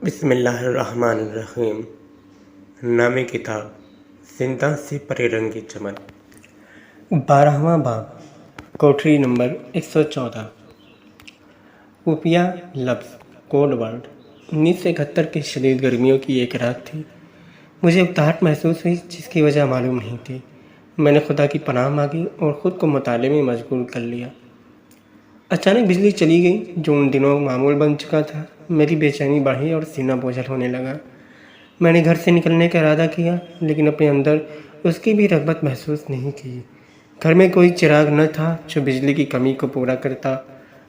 بسم اللہ الرحمن الرحیم۔ نام کتاب زندہ سے پرے رنگی چمن، 12واں باب، کوٹری نمبر 114۔ خفیہ لفظ، کوڈ ورڈ۔ 1971 کی شدید گرمیوں کی ایک رات تھی۔ مجھے اکتاہٹ محسوس ہوئی جس کی وجہ معلوم نہیں تھی۔ میں نے خدا کی پناہ مانگی اور خود کو مطالعے میں مشغول کر لیا۔ اچانک بجلی چلی گئی جو ان دنوں معمول بن چکا تھا۔ میری بے چینی بڑھی اور سینہ بوجھل ہونے لگا۔ میں نے گھر سے نکلنے کا ارادہ کیا لیکن اپنے اندر اس کی بھی رغبت محسوس نہیں کی۔ گھر میں کوئی چراغ نہ تھا جو بجلی کی کمی کو پورا کرتا۔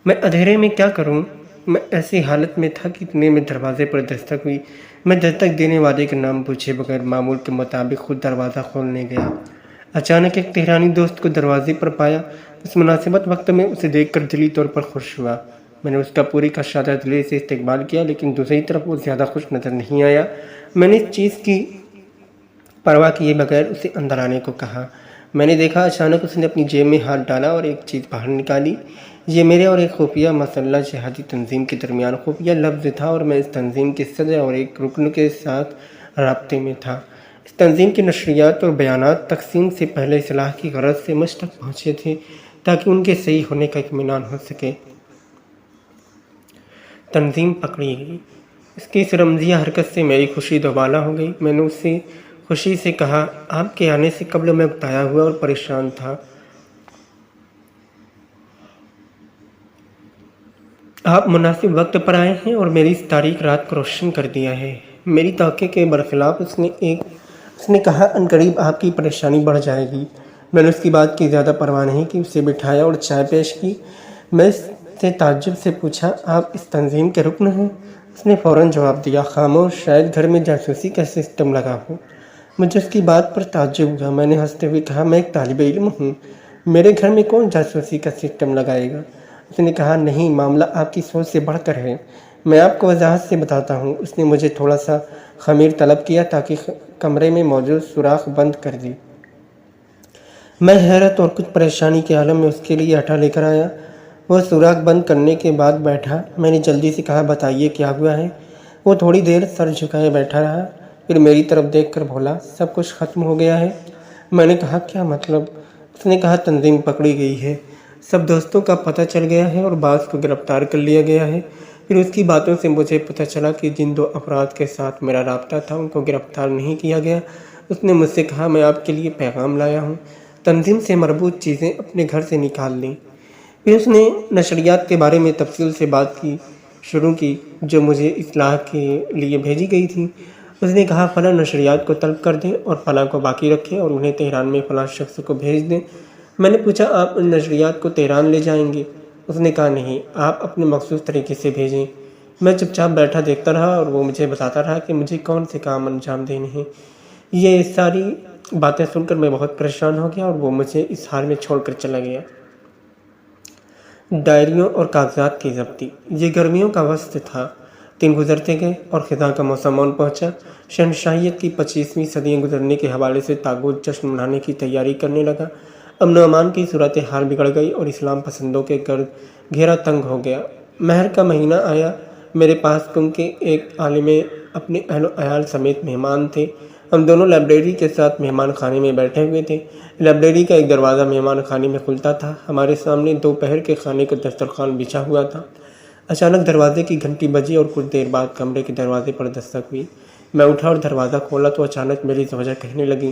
میں اندھیرے میں کیا کروں؟ میں ایسی حالت میں تھا کہ اتنے میں دروازے پر دستک ہوئی۔ میں دستک دینے والے کا نام پوچھے بغیر معمول کے مطابق خود دروازہ کھولنے گیا۔ اچانک ایک تہرانی دوست کو دروازے پر پایا۔ اس مناسبت وقت میں اسے دیکھ کر دلی طور پر خوش ہوا۔ میں نے اس کا پوری کشادہ دلی سے استقبال کیا لیکن دوسری طرف وہ زیادہ خوش نظر نہیں آیا۔ میں نے اس چیز کی پرواہ کیے بغیر اسے اندر آنے کو کہا۔ میں نے دیکھا اچانک اس نے اپنی جیب میں ہاتھ ڈالا اور ایک چیز باہر نکالی۔ یہ میرے اور ایک خفیہ مسلح جہادی تنظیم کے درمیان خفیہ لفظ تھا اور میں اس تنظیم کے صدر اور ایک رکن کے ساتھ رابطے میں تھا۔ اس تنظیم کی نشریات اور بیانات تقسیم سے پہلے اصلاح کی غرض سے مجھ تک پہنچے تھے تاکہ ان کے صحیح ہونے کا اطمینان ہو سکے۔ تنظیم پکڑی گئی۔ اس کی اس رمزیہ حرکت سے میری خوشی دوبالا ہو گئی۔ میں نے اس سے خوشی سے کہا، آپ کے آنے سے قبل میں اکتایا ہوا اور پریشان تھا۔ آپ مناسب وقت پر آئے ہیں اور میری اس تاریک رات کو روشن کر دیا ہے۔ میری توقع کے برخلاف اس نے کہا، عنقریب آپ کی پریشانی بڑھ جائے گی۔ میں نے اس کی بات کی زیادہ پرواہ نہیں کی، اسے بٹھایا اور چائے پیش کی۔ میں اس سے تعجب سے پوچھا، آپ اس تنظیم کے رکن ہیں؟ اس نے فوراً جواب دیا، خاموش، شاید گھر میں جاسوسی کا سسٹم لگا ہو۔ مجھے اس کی بات پر تعجب ہوا۔ میں نے ہنستے ہوئے کہا، میں ایک طالب علم ہوں، میرے گھر میں کون جاسوسی کا سسٹم لگائے گا؟ اس نے کہا، نہیں، معاملہ آپ کی سوچ سے بڑھ کر ہے، میں آپ کو وضاحت سے بتاتا ہوں۔ اس نے مجھے تھوڑا سا خمیر طلب کیا تاکہ کمرے میں موجود سوراخ بند کر دی۔ میں حیرت اور کچھ پریشانی کے عالم میں اس کے لیے آٹا لے کر آیا۔ وہ سوراخ بند کرنے کے بعد بیٹھا۔ میں نے جلدی سے کہا، بتائیے کیا ہوا ہے؟ وہ تھوڑی دیر سر جھکائے بیٹھا رہا، پھر میری طرف دیکھ کر بولا، سب کچھ ختم ہو گیا ہے۔ میں نے کہا، کیا مطلب؟ اس نے کہا، تنظیم پکڑی گئی ہے، سب دوستوں کا پتہ چل گیا ہے اور بعض کو گرفتار کر لیا گیا ہے۔ پھر اس کی باتوں سے مجھے پتہ چلا کہ جن دو افراد کے ساتھ میرا رابطہ تھا ان کو گرفتار نہیں کیا گیا۔ اس نے مجھ سے کہا، میں آپ کے لیے پیغام لایا ہوں، تنظیم سے مربوط چیزیں اپنے گھر سے نکال لیں۔ پھر اس نے نشریات کے بارے میں تفصیل سے بات شروع کی جو مجھے اصلاح کے لیے بھیجی گئی تھی۔ اس نے کہا، فلاں نشریات کو طلب کر دیں اور فلاں کو باقی رکھیں اور انہیں تہران میں فلاں شخص کو بھیج دیں۔ میں نے پوچھا، آپ ان نشریات کو تہران لے جائیں گے؟ اس نے کہا، نہیں، آپ اپنے مخصوص طریقے سے بھیجیں۔ میں چپ چاپ بیٹھا دیکھتا رہا اور وہ مجھے بتاتا رہا کہ مجھے کون سے کام انجام دینے ہیں۔ یہ ساری باتیں سن کر میں بہت پریشان ہو گیا اور وہ مجھے اس حال میں چھوڑ کر چلا گیا۔ ڈائریوں اور کاغذات کی ضبطی۔ یہ گرمیوں کا وسط تھا، دن گزرتے گئے اور خزاں کا موسم آن پہنچا۔ شہنشاہیت کی 25ویں صدیاں گزرنے کے حوالے سے تاغوت جشن منانے کی تیاری کرنے لگا۔ امن و امان کی صورتحال بگڑ گئی اور اسلام پسندوں کے گرد گھیرا تنگ ہو گیا۔ مہر کا مہینہ آیا۔ میرے پاس کیونکہ ایک عالم اپنے اہل و عیال سمیت مہمان تھے۔ ہم دونوں لائبریری کے ساتھ مہمان خانے میں بیٹھے ہوئے تھے۔ لائبریری کا ایک دروازہ مہمان خانے میں کھلتا تھا۔ ہمارے سامنے دوپہر کے کھانے کا دسترخوان بچھا ہوا تھا۔ اچانک دروازے کی گھنٹی بجی اور کچھ دیر بعد کمرے کے دروازے پر دستک ہوئی۔ میں اٹھا اور دروازہ کھولا تو اچانک میری زوجہ کہنے لگی،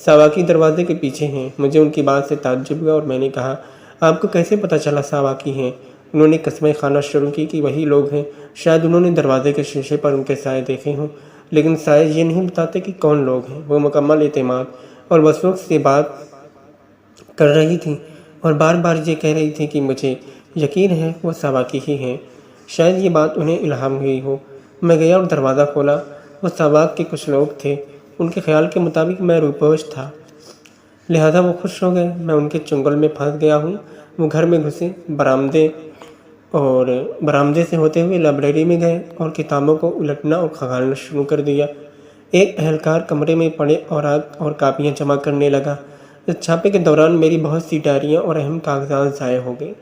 ساواکی دروازے کے پیچھے ہیں۔ مجھے ان کی بات سے تعجب ہوا اور میں نے کہا، آپ کو کیسے پتہ چلا ساواکی ہیں؟ انہوں نے قسمیں کھانا شروع کی کہ وہی لوگ ہیں۔ شاید انہوں نے دروازے کے شیشے پر ان کے سائے دیکھے ہوں، لیکن سائے یہ نہیں بتاتے کہ کون لوگ ہیں۔ وہ مکمل اعتماد اور وثوق سے بات کر رہی تھی اور بار بار یہ کہہ رہی تھی کہ مجھے یقین ہے وہ ساواکی ہی ہیں۔ شاید یہ بات انہیں الہام ہوئی ہو۔ میں گیا اور دروازہ کھولا۔ وہ ساواک کے کچھ لوگ تھے۔ ان کے خیال کے مطابق میں روپوش تھا، لہذا وہ خوش ہو گئے۔ میں ان کے چنگل میں پھنس گیا ہوں۔ وہ گھر میں گھسے، برآمدے سے ہوتے ہوئے لائبریری میں گئے اور کتابوں کو الٹنا اور کھنگالنا شروع کر دیا۔ ایک اہلکار کمرے میں پڑے اوراق اور کاپیاں جمع کرنے لگا۔ اس چھاپے کے دوران میری بہت سی ڈائریاں اور اہم کاغذات ضائع ہو گئے،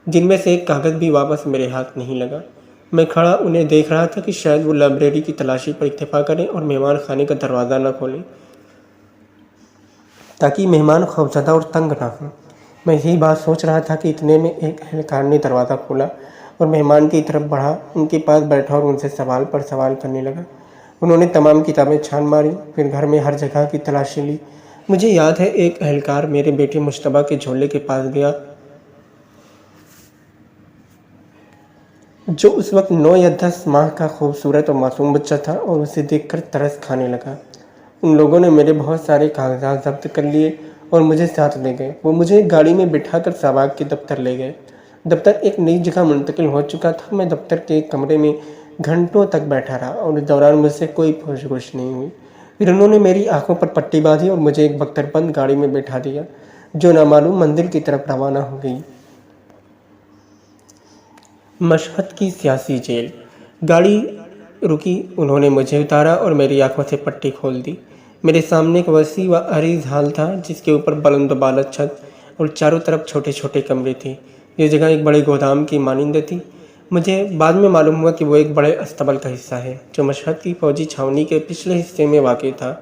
جن میں سے ایک کاغذ بھی واپس میرے ہاتھ نہیں لگا۔ میں کھڑا انہیں دیکھ رہا تھا کہ شاید وہ لائبریری کی تلاشی پر اکتفا کریں اور مہمان خانے کا دروازہ نہ کھولیں تاکہ مہمان خوفزدہ اور تنگ نہ ہوں۔ میں یہی بات سوچ رہا تھا کہ اتنے میں ایک اہلکار نے دروازہ کھولا اور مہمان کی طرف بڑھا، ان کے پاس بیٹھا اور ان سے سوال پر سوال کرنے لگا۔ انہوں نے تمام کتابیں چھان ماری، پھر گھر میں ہر جگہ کی تلاشی لی۔ مجھے یاد ہے ایک اہلکار میرے بیٹے مشتبہ کے جھولے کے پاس گیا جو اس وقت 9 یا 10 ماہ کا خوبصورت اور معصوم بچہ تھا، اور اسے دیکھ کر ترس کھانے لگا۔ ان لوگوں نے میرے بہت سارے کاغذات ضبط کر لیے اور مجھے ساتھ لے گئے۔ وہ مجھے گاڑی میں بٹھا کر ساواک کے دفتر لے گئے۔ دفتر ایک نئی جگہ منتقل ہو چکا تھا۔ میں دفتر کے ایک کمرے میں گھنٹوں تک بیٹھا رہا اور اس دوران مجھ سے کوئی پوچھ گچھ نہیں ہوئی۔ پھر انہوں نے میری آنکھوں پر پٹی باندھی اور مجھے ایک بختر بند گاڑی میں بٹھا دیا جو نامعلوم منزل کی طرف روانہ ہو گئی۔ مشہد کی سیاسی جیل۔ گاڑی رکی، انہوں نے مجھے اتارا اور میری آنکھوں سے پٹی کھول دی۔ میرے سامنے ایک وسیع و عریض ہال تھا جس کے اوپر بلند و بالا چھت اور چاروں طرف چھوٹے چھوٹے کمرے تھے۔ یہ جگہ ایک بڑے گودام کی مانند تھی۔ مجھے بعد میں معلوم ہوا کہ وہ ایک بڑے استبل کا حصہ ہے جو مشہد کی فوجی چھاونی کے پچھلے حصے میں واقع تھا۔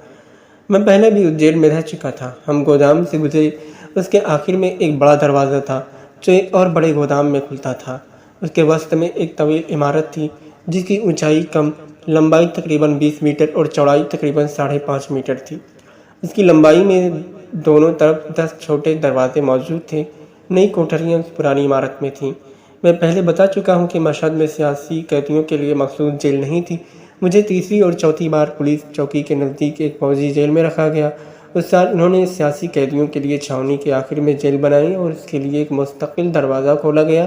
میں پہلے بھی اس جیل میں رہ چکا تھا۔ ہم گودام سے گزرے، اس کے آخر میں ایک بڑا دروازہ تھا جو ایک اور بڑے گودام میں کھلتا تھا۔ اس کے وسط میں ایک طویل عمارت تھی جس کی اونچائی کم، لمبائی تقریباً 20 میٹر اور چوڑائی تقریباً 5.5 میٹر تھی۔ اس کی لمبائی میں دونوں طرف 10 چھوٹے دروازے موجود تھے۔ نئی کوٹریاں اس پرانی عمارت میں تھیں۔ میں پہلے بتا چکا ہوں کہ مشہد میں سیاسی قیدیوں کے لیے مخصوص جیل نہیں تھی۔ مجھے تیسری اور چوتھی بار پولیس چوکی کے نزدیک ایک فوجی جیل میں رکھا گیا۔ اس سال انہوں نے سیاسی قیدیوں کے لیے چھاونی کے آخر میں جیل بنائی اور اس کے لیے ایک مستقل دروازہ کھولا گیا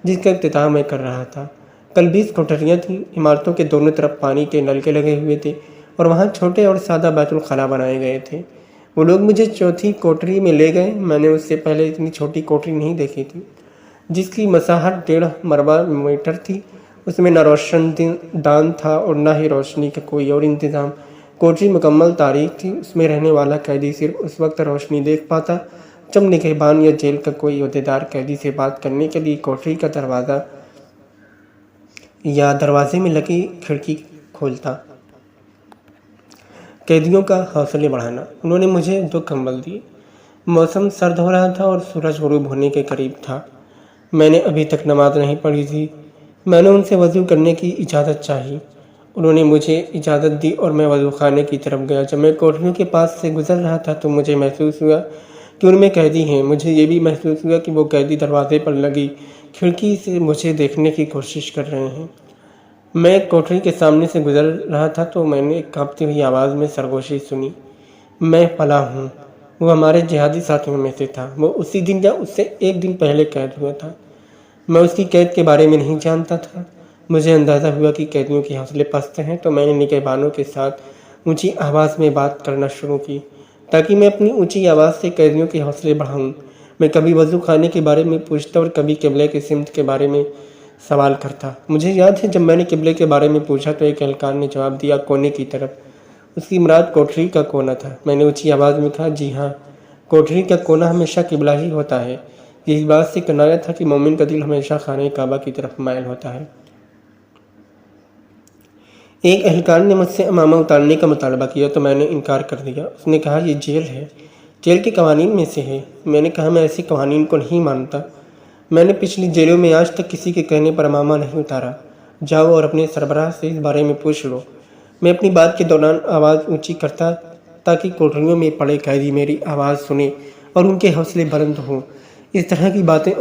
جس کا افتتاح میں کر رہا تھا۔ کل 20 کوٹریاں تھیں۔ عمارتوں کے دونوں طرف پانی کے نلکے لگے ہوئے تھے اور وہاں چھوٹے اور سادہ بیت الخلا بنائے گئے تھے۔ وہ لوگ مجھے چوتھی کوٹری میں لے گئے۔ میں نے اس سے پہلے اتنی چھوٹی کوٹری نہیں دیکھی تھی جس کی مساحت 1.5 مربع میٹر تھی۔ اس میں نہ روشن دان تھا اور نہ ہی روشنی کا کوئی اور انتظام۔ کوٹری مکمل تاریک تھی۔ اس میں رہنے والا قیدی صرف اس وقت روشنی دیکھ پاتا جب نگہبان یا جیل کا کوئی عہدیدار قیدی سے بات کرنے کے لیے کوٹری کا دروازہ یا دروازے میں لگی کھڑکی کھولتا۔ قیدیوں کا حوصلے بڑھانا۔ انہوں نے مجھے 2 کمبل دیے۔ موسم سرد ہو رہا تھا اور سورج غروب ہونے کے قریب تھا۔ میں نے ابھی تک نماز نہیں پڑھی تھی۔ میں نے ان سے وضو کرنے کی اجازت چاہی۔ انہوں نے مجھے اجازت دی اور میں وضو خانے کی طرف گیا۔ جب میں کوٹریوں کے پاس سے گزر رہا تھا تو مجھے محسوس ہوا کہ ان میں قیدی ہیں۔ مجھے یہ بھی محسوس ہوا کہ وہ قیدی دروازے پر لگی کھڑکی سے مجھے دیکھنے کی کوشش کر رہے ہیں۔ میں ایک کوٹری کے سامنے سے گزر رہا تھا تو میں نے ایک کانپتی ہوئی آواز میں سرگوشی سنی، میں فلاں ہوں۔ وہ ہمارے جہادی ساتھیوں میں سے تھا۔ وہ اسی دن یا اس سے 1 دن پہلے قید ہوا تھا۔ میں اس کی قید کے بارے میں نہیں جانتا تھا۔ مجھے اندازہ ہوا کہ قیدیوں کے حوصلے پست ہیں تو میں نے نگہبانوں کے ساتھ اونچی آواز میں بات کرنا شروع کی تاکہ میں اپنی اونچی آواز سے قیدیوں کے حوصلے بڑھاؤں۔ میں کبھی وضو خانے کے بارے میں پوچھتا اور کبھی قبلے کی سمت کے بارے میں سوال کرتا۔ مجھے یاد ہے جب میں نے قبلے کے بارے میں پوچھا تو ایک اہلکار نے جواب دیا، کونے کی طرف۔ اس کی مراد کوٹری کا کونا تھا۔ میں نے اونچی آواز میں کہا، جی ہاں، کوٹری کا کونا ہمیشہ قبلہ ہی ہوتا ہے۔ یہ اس بات سے کنایہ تھا کہ مومن کا دل ہمیشہ خانہ کعبہ کی طرف مائل ہوتا ہے۔ ایک اہلکار نے مجھ سے عمامہ اتارنے کا مطالبہ کیا تو میں نے انکار کر دیا۔ اس نے کہا، یہ جیل ہے، جیل کے قوانین میں سے ہے۔ میں نے کہا، میں ایسے قوانین کو نہیں مانتا۔ میں نے پچھلی جیلوں میں آج تک کسی کے کہنے پر عمامہ نہیں اتارا۔ جاؤ اور اپنے سربراہ سے اس بارے میں پوچھ لو۔ میں اپنی بات کے دوران آواز اونچی کرتا تاکہ کوٹریوں میں پڑے قیدی میری آواز سنیں اور ان کے حوصلے بلند ہوں۔ اس طرح کی باتیں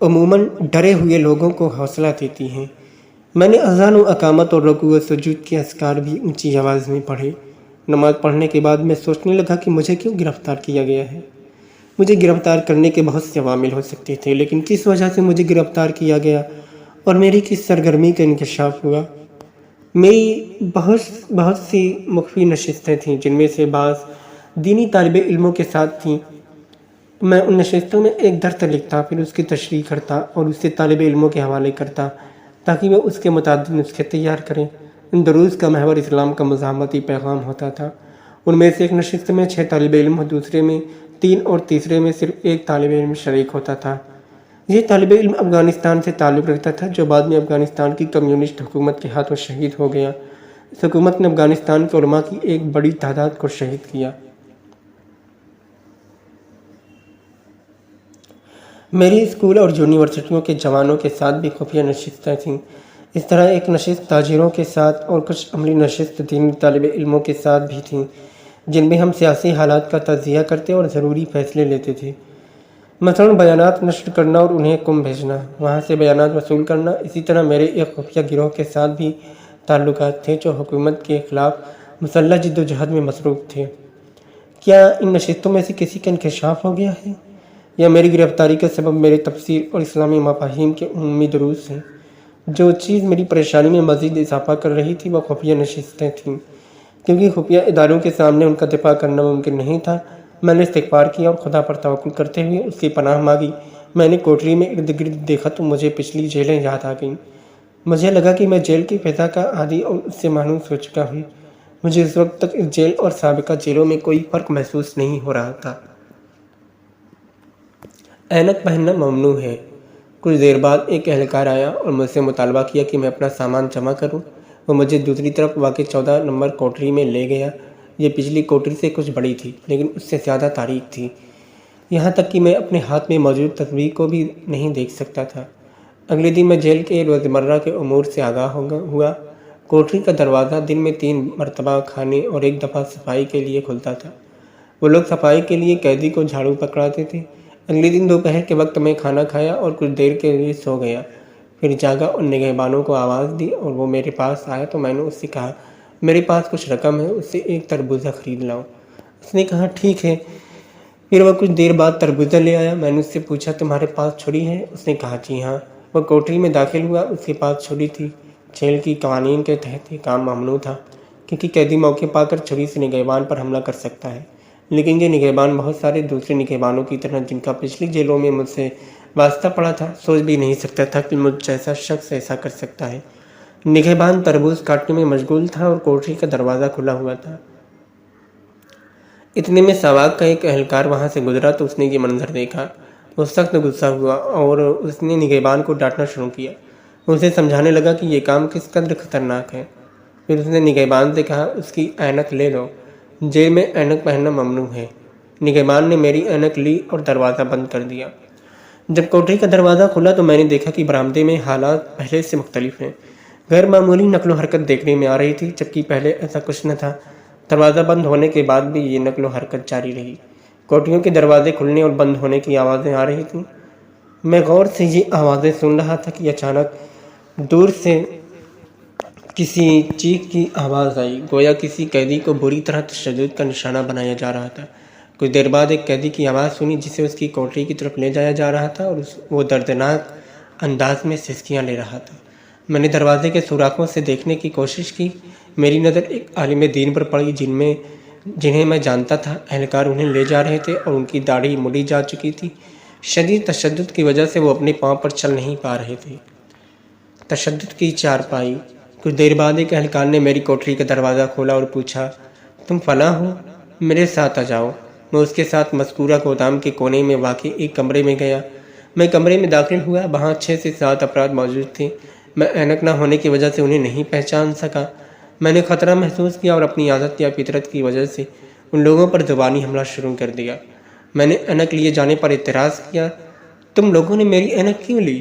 عموماً ڈرے ہوئے لوگوں کو حوصلہ دیتی ہیں۔ میں نے اذان و اقامت اور رکوع و سجود کے اذکار بھی اونچی آواز میں پڑھے۔ نماز پڑھنے کے بعد میں سوچنے لگا کہ مجھے کیوں گرفتار کیا گیا ہے۔ مجھے گرفتار کرنے کے بہت سے عوامل ہو سکتے تھے، لیکن کس وجہ سے مجھے گرفتار کیا گیا اور میری کس سرگرمی کا انکشاف ہوا؟ میری بہت سی مخفی نشستیں تھیں جن میں سے بعض دینی طالب علموں کے ساتھ تھیں۔ میں ان نشستوں میں ایک درس لکھتا، پھر اس کی تشریح کرتا اور اسے طالب علموں کے حوالے کرتا تاکہ وہ اس کے متعدد نسخے تیار کریں۔ ان دروس کا محور اسلام کا مزاحمتی پیغام ہوتا تھا۔ ان میں سے ایک نشست میں 6 طالب علم، دوسرے میں 3 اور تیسرے میں صرف 1 طالب علم شریک ہوتا تھا۔ یہ طالب علم افغانستان سے تعلق رکھتا تھا جو بعد میں افغانستان کی کمیونسٹ حکومت کے ہاتھوں شہید ہو گیا۔ اس حکومت نے افغانستان کے علماء کی ایک بڑی تعداد کو شہید کیا۔ میری اسکول اور یونیورسٹیوں کے جوانوں کے ساتھ بھی خفیہ نشستیں تھیں۔ اس طرح ایک نشست تاجروں کے ساتھ اور کچھ عملی نشست دینی طالب علموں کے ساتھ بھی تھیں، جن میں ہم سیاسی حالات کا تجزیہ کرتے اور ضروری فیصلے لیتے تھے۔ مثلاً بیانات نشر کرنا اور انہیں قم بھیجنا، وہاں سے بیانات وصول کرنا۔ اسی طرح میرے ایک خفیہ گروہ کے ساتھ بھی تعلقات تھے جو حکومت کے خلاف مسلح جد و جہد میں مصروف تھے۔ کیا ان نشستوں میں سے کسی کا انکشاف ہو گیا ہے؟ یا میری گرفتاری کا سبب میرے تفسیر اور اسلامی مفاہیم کے عمومی دروس ہیں؟ جو چیز میری پریشانی میں مزید اضافہ کر رہی تھی وہ خفیہ نشستیں تھیں، کیونکہ خفیہ اداروں کے سامنے ان کا دفاع کرنا ممکن نہیں تھا۔ میں نے استغفار کیا اور خدا پر توکل کرتے ہوئے اس کی پناہ مانگی۔ میں نے کوٹری میں ارد گرد دیکھا تو مجھے پچھلی جیلیں یاد آ گئیں۔ مجھے لگا کہ میں جیل کی فضا کا عادی اور اس سے مانوس ہو چکا ہوں۔ مجھے اس وقت تک اس جیل اور سابقہ جیلوں میں کوئی فرق محسوس نہیں ہو رہا تھا۔ اینک پہننا ممنوع ہے۔ کچھ دیر بعد ایک اہلکار آیا اور مجھ سے مطالبہ کیا کہ میں اپنا سامان جمع کروں۔ وہ مجھے دوسری طرف واقع 14 نمبر کوٹری میں لے گیا۔ یہ پچھلی کوٹری سے کچھ بڑی تھی لیکن اس سے زیادہ تاریک تھی، یہاں تک کہ میں اپنے ہاتھ میں موجود تصویر کو بھی نہیں دیکھ سکتا تھا۔ اگلے دن میں جیل کے روزمرہ کے امور سے آگاہ ہوا۔ کوٹری کا دروازہ دن میں 3 مرتبہ کھانے اور 1 دفعہ صفائی کے لیے کھلتا تھا۔ وہ لوگ صفائی کے لیے قیدی کو جھاڑو پکڑاتے تھے۔ اگلے دن دوپہر کے وقت میں کھانا کھایا اور کچھ دیر کے لیے سو گیا، پھر جاگا اور نگہبانوں کو آواز دی اور وہ میرے پاس آیا تو میں نے اس سے کہا میرے پاس کچھ رقم ہے، اس سے 1 تربوزہ خرید لاؤ۔ اس نے کہا ٹھیک ہے۔ پھر وہ کچھ دیر بعد تربوزہ لے آیا۔ میں نے اس سے پوچھا تمہارے پاس چھری ہے؟ اس نے کہا جی ہاں۔ وہ کوٹری میں داخل ہوا، اس کے پاس چھری تھی۔ جیل کی قوانین کے تحت یہ کام ممنوع تھا کیونکہ قیدی موقع پا کر چھری سے نگہبان پر حملہ کر سکتا ہے، لیکن یہ نگہبان بہت سارے دوسرے نگہبانوں کی طرح جن کا پچھلی جیلوں میں مجھ سے واسطہ پڑا تھا سوچ بھی نہیں سکتا تھا کہ مجھ جیسا شخص ایسا کر سکتا ہے۔ نگہبان تربوز کاٹنے میں مشغول تھا اور کوٹری کا دروازہ کھلا ہوا تھا۔ اتنے میں ساواک کا ایک اہلکار وہاں سے گزرا تو اس نے یہ منظر دیکھا۔ وہ سخت غصہ ہوا اور اس نے نگہبان کو ڈانٹنا شروع کیا۔ وہ اسے سمجھانے لگا کہ یہ کام کس قدر خطرناک ہے۔ پھر اس نے نگہبان سے کہا اس کی اینک لے لو، جیل میں اینک پہننا ممنوع ہے۔ نگہبان نے میری اینک لی اور دروازہ بند کر دیا۔ جب کوٹری کا دروازہ کھلا تو میں نے دیکھا کہ برآمدے میں حالات پہلے سے مختلف ہیں۔ غیر معمولی نقل و حرکت دیکھنے میں آ رہی تھی، جبکہ پہلے ایسا کچھ نہ تھا۔ دروازہ بند ہونے کے بعد بھی یہ نقل و حرکت جاری رہی۔ کوٹریوں کے دروازے کھلنے اور بند ہونے کی آوازیں آ رہی تھیں۔ میں غور سے یہ آوازیں سن رہا تھا کہ اچانک دور سے کسی چیخ کی آواز آئی، گویا کسی قیدی کو بری طرح تشدد کا نشانہ بنایا جا رہا تھا۔ کچھ دیر بعد ایک قیدی کی آواز سنی جسے اس کی کوٹری کی طرف لے جایا جا رہا تھا اور وہ دردناک انداز میں سسکیاں لے رہا تھا۔ میں نے دروازے کے سوراخوں سے دیکھنے کی کوشش کی۔ میری نظر ایک عالم دین پر پڑی جنہیں میں جانتا تھا۔ اہلکار انہیں لے جا رہے تھے اور ان کی داڑھی مڑی جا چکی تھی۔ شدید تشدد کی وجہ سے وہ اپنے پاؤں پر چل نہیں پا رہے تھے۔ تشدد کی چارپائی۔ کچھ دیر بعد ایک اہلکار نے میری کوٹری کا دروازہ کھولا اور پوچھا تم فلاں ہو؟ میرے ساتھ آ جاؤ۔ میں اس کے ساتھ مذکورہ گودام کے کونے میں واقع ایک کمرے میں گیا۔ میں کمرے میں داخل ہوا، وہاں 6 سے 7 افراد موجود تھے۔ میں اینک نہ ہونے کی وجہ سے انہیں نہیں پہچان سکا۔ میں نے خطرہ محسوس کیا اور اپنی عادت یا فطرت کی وجہ سے ان لوگوں پر زبانی حملہ شروع کر دیا۔ میں نے اینک لیے جانے پر اعتراض کیا، تم لوگوں نے میری اینک کیوں لی؟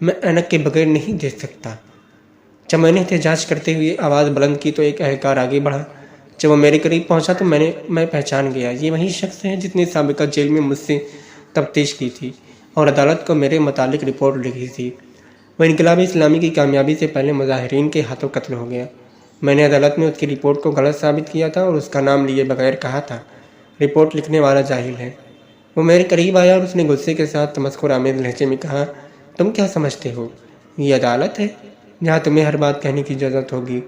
میں اینک کے بغیر نہیں دیکھ سکتا۔ جب میں نے احتجاج کرتے ہوئے آواز بلند کی تو ایک اہلکار آگے بڑھا۔ جب وہ میرے قریب پہنچا تو میں پہچان گیا، یہ وہی شخص ہے جس نے سابقہ جیل میں مجھ سے تفتیش کی تھی اور عدالت کو میرے متعلق رپورٹ لکھی تھی۔ وہ انقلاب اسلامی کی کامیابی سے پہلے مظاہرین کے ہاتھوں قتل ہو گیا۔ میں نے عدالت میں اس کی رپورٹ کو غلط ثابت کیا تھا اور اس کا نام لیے بغیر کہا تھا رپورٹ لکھنے والا جاہل ہے۔ وہ میرے قریب آیا اور اس نے غصے کے ساتھ تمسخر آمیز لہجے میں کہا تم کیا سمجھتے ہو یہ عدالت ہے جہاں تمہیں ہر بات کہنے کی اجازت ہوگی؟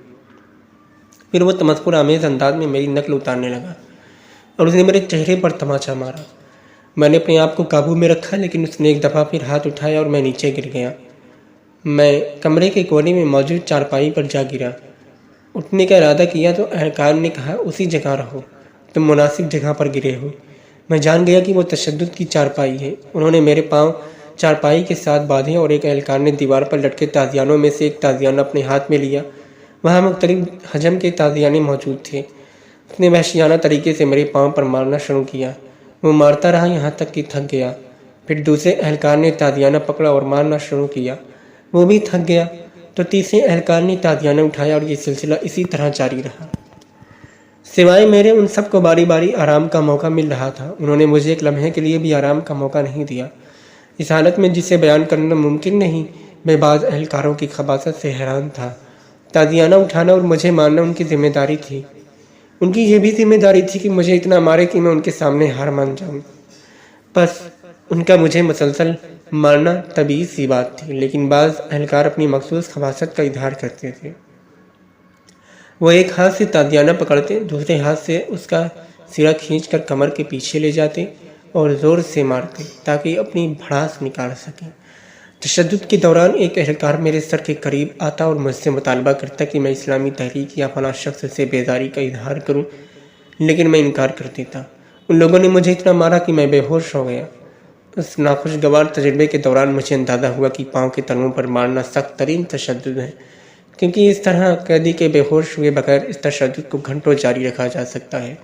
پھر وہ تمسخر آمیز انداز میں میری نقل اتارنے لگا اور اس نے میرے چہرے پر تماچا مارا۔ میں نے اپنے آپ کو قابو میں رکھا لیکن اس نے ایک دفعہ پھر ہاتھ اٹھایا اور میں نیچے گر گیا۔ میں کمرے کے کونے میں موجود چارپائی پر جا گرا۔ اٹھنے کا ارادہ کیا تو اہلکار نے کہا اسی جگہ رہو، تم مناسب جگہ پر گرے ہو۔ میں جان گیا کہ وہ تشدد کی چارپائی ہے۔ انہوں نے میرے پاؤں چارپائی کے ساتھ باندھے اور ایک اہلکار نے دیوار پر لٹکے تازیانوں میں سے ایک تازیانہ اپنے ہاتھ میں لیا۔ وہاں مختلف حجم کے تازیانے موجود تھے۔ اس نے وحشیانہ طریقے سے میرے پاؤں پر مارنا شروع کیا۔ وہ مارتا رہا یہاں تک کہ تھک گیا۔ پھر دوسرے اہلکار نے تازیانہ پکڑا اور مارنا شروع کیا۔ وہ بھی تھک گیا تو تیسرے اہلکار نے تازیانہ اٹھایا اور یہ سلسلہ اسی طرح جاری رہا۔ سوائے میرے ان سب کو باری باری آرام کا موقع مل رہا تھا۔ انہوں نے مجھے ایک لمحے کے لیے بھی آرام کا موقع نہیں دیا۔ اس حالت میں جسے بیان کرنا ممکن نہیں، میں بعض اہلکاروں کی خباثت سے حیران تھا۔ تازیانہ اٹھانا اور مجھے مارنا ان کی ذمہ داری تھی۔ ان کی یہ بھی ذمہ داری تھی کہ مجھے اتنا مارے کہ میں ان کے سامنے ہار مان جاؤں۔ بس ان کا مجھے مسلسل مارنا طبیعی سی بات تھی، لیکن بعض اہلکار اپنی مخصوص خباثت کا اظہار کرتے تھے۔ وہ ایک ہاتھ سے تازیانہ پکڑتے، دوسرے ہاتھ سے اس کا سرا کھینچ کر کمر کے پیچھے لے جاتے اور زور سے مارتے تاکہ اپنی بھڑاس نکال سکیں۔ تشدد کے دوران ایک اہلکار میرے سر کے قریب آتا اور مجھ سے مطالبہ کرتا کہ میں اسلامی تحریک یا فلاں شخص سے بیزاری کا اظہار کروں، لیکن میں انکار کر دیتا۔ ان لوگوں نے مجھے اتنا مارا کہ میں بے ہوش ہو گیا۔ اس ناخوشگوار تجربے کے دوران مجھے اندازہ ہوا کہ پاؤں کے تلوؤں پر مارنا سخت ترین تشدد ہے، کیونکہ اس طرح قیدی کے بے ہوش ہوئے بغیر اس تشدد کو گھنٹوں جاری رکھا جا سکتا ہے۔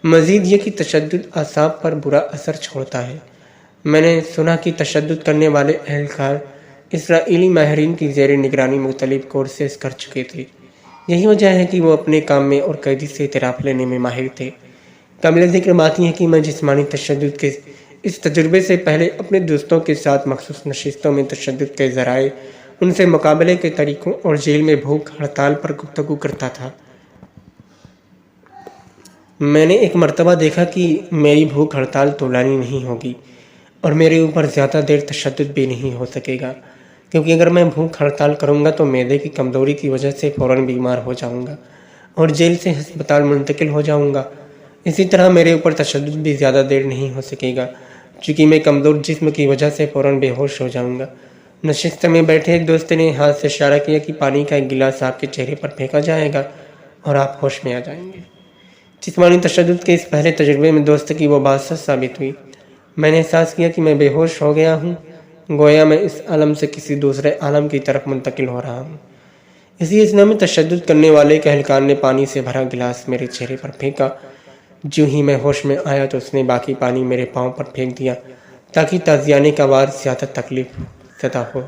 مزید یہ کہ تشدد اعصاب پر برا اثر چھوڑتا ہے۔ میں نے سنا کہ تشدد کرنے والے اہلکار اسرائیلی ماہرین کی زیر نگرانی مختلف کورسز کر چکے تھے۔ یہی وجہ ہے کہ وہ اپنے کام میں اور قیدی سے اعتراف لینے میں ماہر تھے۔ قابل ذکر بات یہ ہے کہ میں جسمانی تشدد کے اس تجربے سے پہلے اپنے دوستوں کے ساتھ مخصوص نشستوں میں تشدد کے ذرائع، ان سے مقابلے کے طریقوں اور جیل میں بھوک ہڑتال پر گفتگو کرتا تھا۔ میں نے ایک مرتبہ دیکھا کہ میری بھوک ہڑتال طولانی نہیں ہوگی اور میرے اوپر زیادہ دیر تشدد بھی نہیں ہو سکے گا، کیونکہ اگر میں بھوک ہڑتال کروں گا تو معدے کی کمزوری کی وجہ سے فوراً بیمار ہو جاؤں گا اور جیل سے ہسپتال منتقل ہو جاؤں گا۔ اسی طرح میرے اوپر تشدد بھی زیادہ دیر نہیں ہو سکے گا، چونکہ میں کمزور جسم کی وجہ سے فوراً بے ہوش ہو جاؤں گا۔ نشست میں بیٹھے ایک دوست نے ہاتھ سے اشارہ کیا کہ پانی کا ایک گلاس آپ کے چہرے پر پھینکا جائے گا اور آپ ہوش میں آ جائیں گے۔ جسمانی تشدد کے اس پہلے تجربے میں دوست کی وہ بات سچ ثابت ہوئی۔ میں نے احساس کیا کہ میں بے ہوش ہو گیا ہوں، گویا میں اس عالم سے کسی دوسرے عالم کی طرف منتقل ہو رہا ہوں۔ اسی اثنا میں تشدد کرنے والے ایک اہلکار نے پانی سے بھرا گلاس میرے چہرے پر پھینکا۔ جو ہی میں ہوش میں آیا تو اس نے باقی پانی میرے پاؤں پر پھینک دیا تاکہ تازیانے کا وار زیادہ تکلیف زدہ ہو۔